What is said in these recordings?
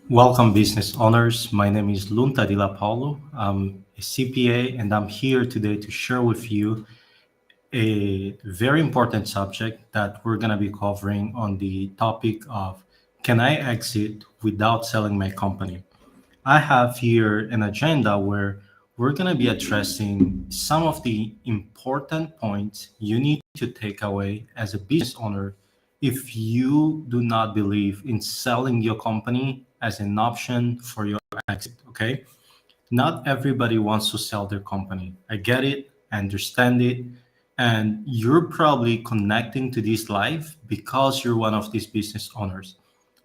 Welcome, business owners. My name is Lunta Di La Paulo. I'm a CPA, and I'm here today to share with you a very important subject that we're going to be covering on the topic of can I exit without selling my company? I have here an agenda where we're going to be addressing some of the important points you need to take away as a business owner if you do not believe in selling your company as an option for your exit. Okay. Not everybody wants to sell their company. I get it, I understand it. And you're probably connecting to this live because you're one of these business owners.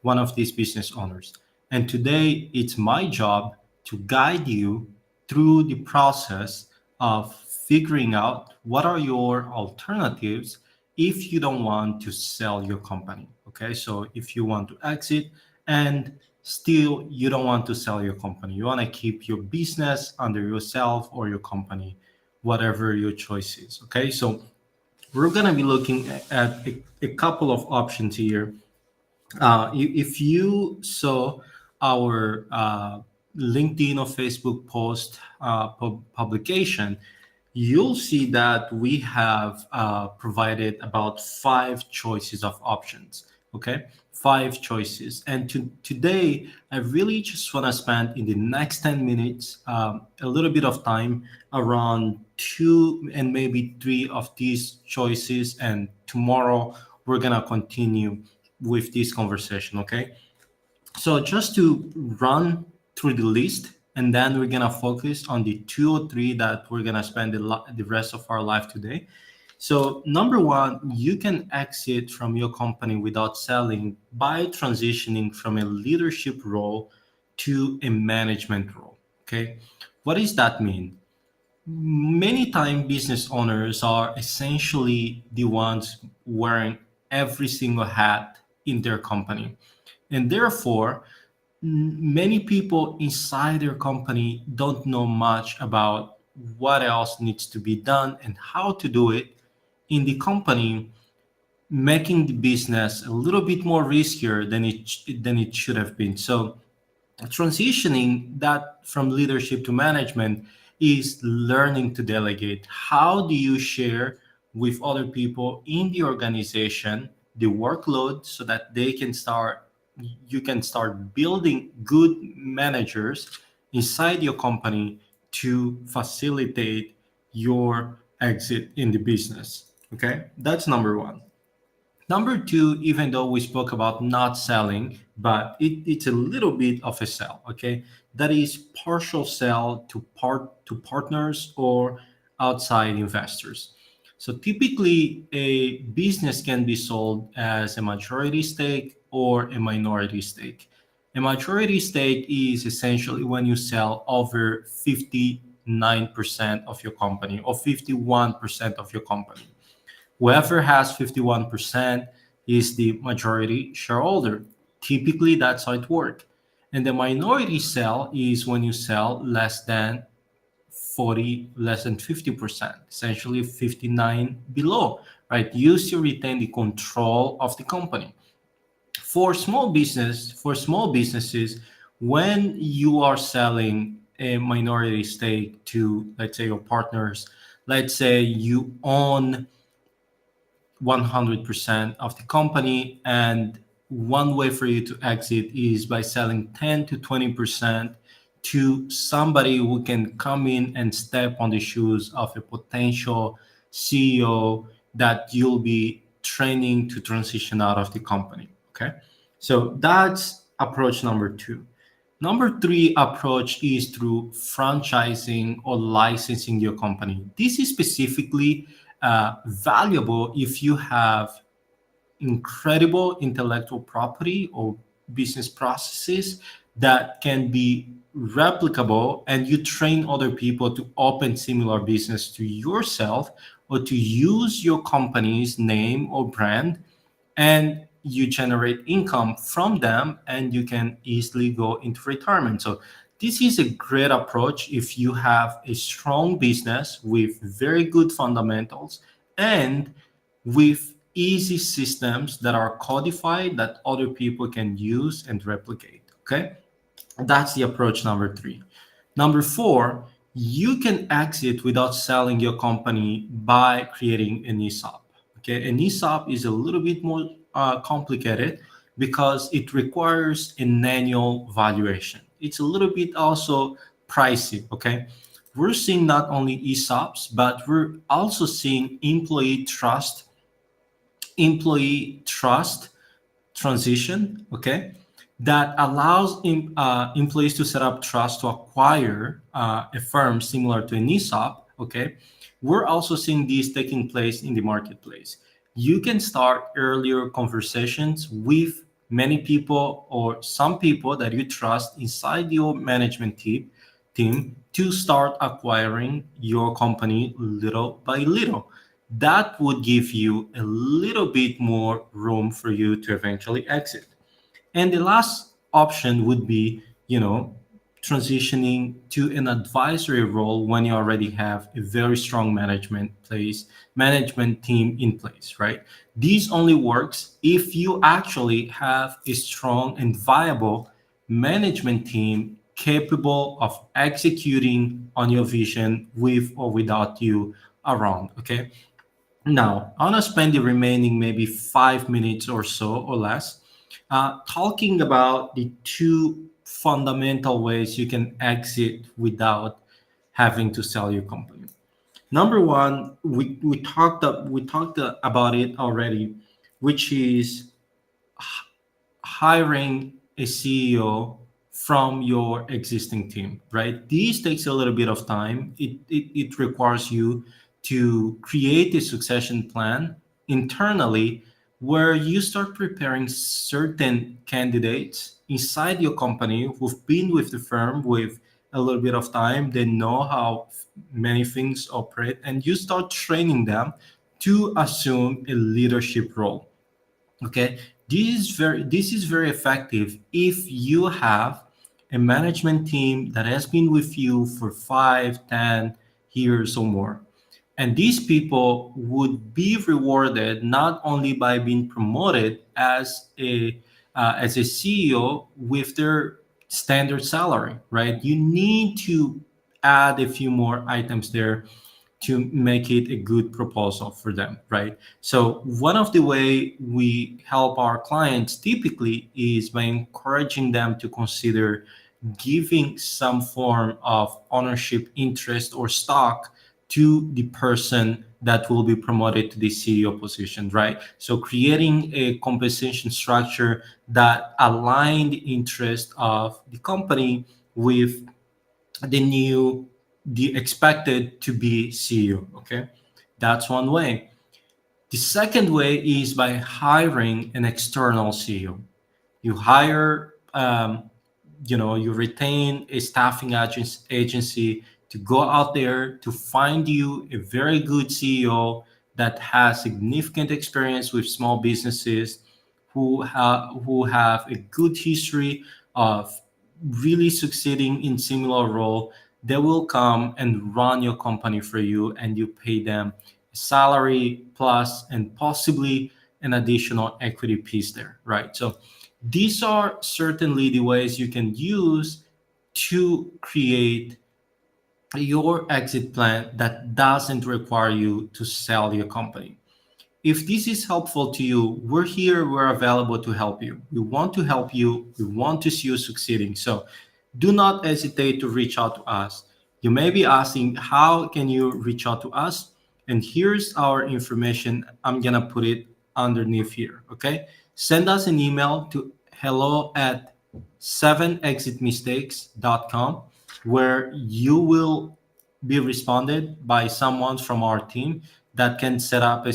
And today it's my job to guide you through the process of figuring out what are your alternatives if you don't want to sell your company. Okay, so if you want to exit and still you don't want to sell your company, you want to keep your business under yourself or your company, whatever your choice is. Okay, so we're going to be looking at a couple of options here. If you saw our LinkedIn or Facebook post publication, you'll see that we have provided about five choices of options. Okay, five choices. And today, I really just want to spend in the next 10 minutes a little bit of time around two and maybe three of these choices. And tomorrow, we're going to continue with this conversation. Okay, so just to run through the list, and then we're gonna focus on the two or three that we're gonna spend the rest of our life today. So number one, you can exit from your company without selling by transitioning from a leadership role to a management role. Okay, what does that mean? Many time business owners are essentially the ones wearing every single hat in their company, and therefore many people inside their company don't know much about what else needs to be done and how to do it in the company, making the business a little bit more riskier than it should have been. So transitioning that from leadership to management is learning to delegate. How do you share with other people in the organization the workload so that you can start building good managers inside your company to facilitate your exit in the business? Okay, that's number one. Number two, even though we spoke about not selling, but it's a little bit of a sell, okay? That is partial sell to partners or outside investors. So typically a business can be sold as a majority stake or a minority stake. A majority stake is essentially when you sell over 59% of your company or 51% of your company. Whoever has 51% is the majority shareholder. Typically, that's how it works. And the minority sell is when you sell less than 40, less than 50%, essentially 59 below, right? You still retain the control of the company. For small businesses, when you are selling a minority stake to, let's say, your partners, let's say you own 100% of the company, and one way for you to exit is by selling 10 to 20% to somebody who can come in and step on the shoes of a potential CEO that you'll be training to transition out of the company. Okay, so that's approach number two. Number three approach is through franchising or licensing your company. This is specifically valuable if you have incredible intellectual property or business processes that can be replicable, and you train other people to open similar business to yourself or to use your company's name or brand, and you generate income from them and you can easily go into retirement. So this is a great approach if you have a strong business with very good fundamentals and with easy systems that are codified that other people can use and replicate. Okay, That's the approach number three. Number four, you can exit without selling your company by creating an ESOP. Okay, an ESOP is a little bit more complicated because it requires an annual valuation. It's a little bit also pricey. Okay, we're seeing not only ESOPs, but we're also seeing employee trust transition, okay, that allows employees to set up trust to acquire a firm similar to an ESOP, okay. We're also seeing these taking place in the marketplace. You can start earlier conversations with many people or some people that you trust inside your management team to start acquiring your company little by little. That would give you a little bit more room for you to eventually exit. And the last option would be, transitioning to an advisory role when you already have a very strong management team in place, right? This only works if you actually have a strong and viable management team capable of executing on your vision with or without you around, okay? Now, I want to spend the remaining maybe 5 minutes or so or less talking about the two fundamental ways you can exit without having to sell your company. Number one, we talked about it already, which is hiring a CEO from your existing team, right? This takes a little bit of time. It requires you to create a succession plan internally where you start preparing certain candidates inside your company who've been with the firm with a little bit of time. They know how many things operate, and you start training them to assume a leadership role. Okay, this is very effective if you have a management team that has been with you for 5, 10 years or more, and these people would be rewarded not only by being promoted as a CEO with their standard salary, right? You need to add a few more items there to make it a good proposal for them, right? So one of the way we help our clients typically is by encouraging them to consider giving some form of ownership interest or stock to the person that will be promoted to the CEO position, right? So creating a compensation structure that align the interest of the company with the expected to be CEO. Okay, that's one way. The second way is by hiring an external CEO. You hire, you retain a staffing agency to go out there to find you a very good CEO that has significant experience with small businesses, who have a good history of really succeeding in similar role. They will come and run your company for you, and you pay them a salary plus and possibly an additional equity piece there, right? So these are certainly the ways you can use to create your exit plan that doesn't require you to sell your company. If this is helpful to you, we're here, we're available to help you. We want to help you, we want to see you succeeding. So do not hesitate to reach out to us. You may be asking, how can you reach out to us? And here's our information. I'm going to put it underneath here. Okay. Send us an email to hello@sevenexitmistakes.com, where you will be responded by someone from our team that can set up a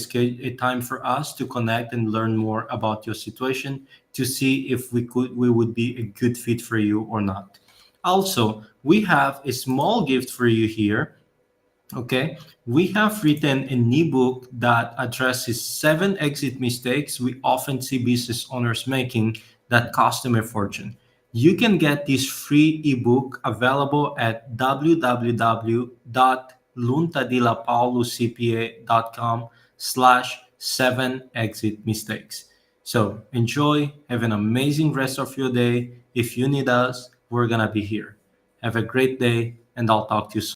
time for us to connect and learn more about your situation to see if we would be a good fit for you or not. Also, we have a small gift for you here. Okay, we have written an ebook that addresses 7 exit mistakes we often see business owners making that cost them a fortune. You can get this free ebook available at www.luntadilapauluscpa.com/7exit mistakes. So enjoy, have an amazing rest of your day. If you need us, we're going to be here. Have a great day, and I'll talk to you soon.